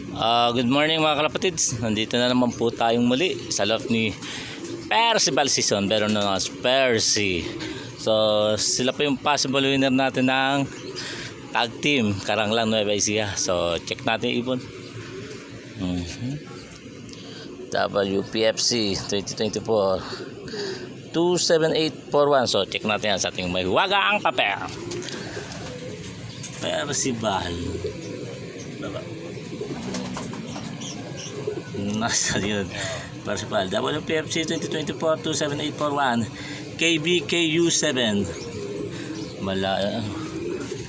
Good morning mga kalapatids. Nandito na naman po tayong muli sa loob ni Percival Season, pero known as Percy. So sila po yung possible winner natin ng tag team Karanglang Nueva Ecija. So check natin ibon. WPFC 2024 27841. So check natin yan sa ating may huwagang papel. Percival baba. Nasa yun Percival WPFC 2024 27841 KBKU7.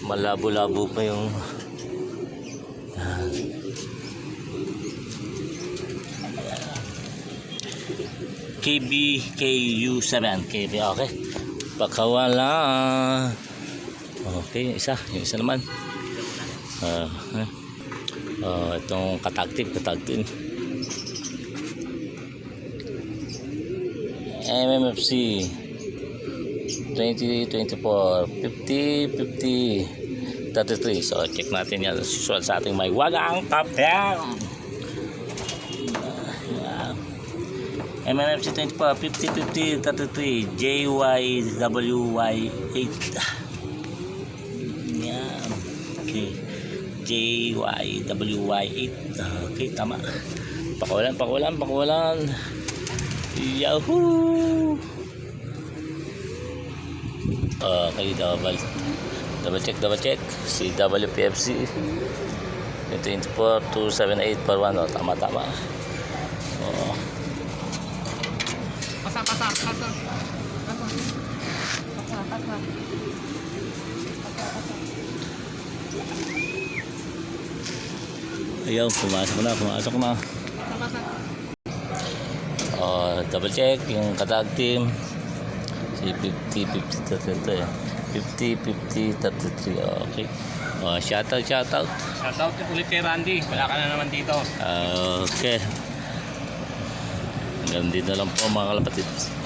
Malabo-labo pa yung KBKU7 KB. Okay, baka wala. Okay, yung isa naman itong katagtip MMFC 2024 50 33. So check natin yan usual sa ating may wagang papel. MMFC 24 50 33 JYWY8. Yan. Okay, JYWY8. Okay, tama. Pakulan. Yahoo! Okay, double check si WPFC 24 27841. Tama. Pasa. Ayaw, pumasok na. Double check yung katag team si 50 33. Okay. Shoutout Ulit kay Randy. Wala ka na naman dito. Okay, hanggang dito lang po mga kalapatids.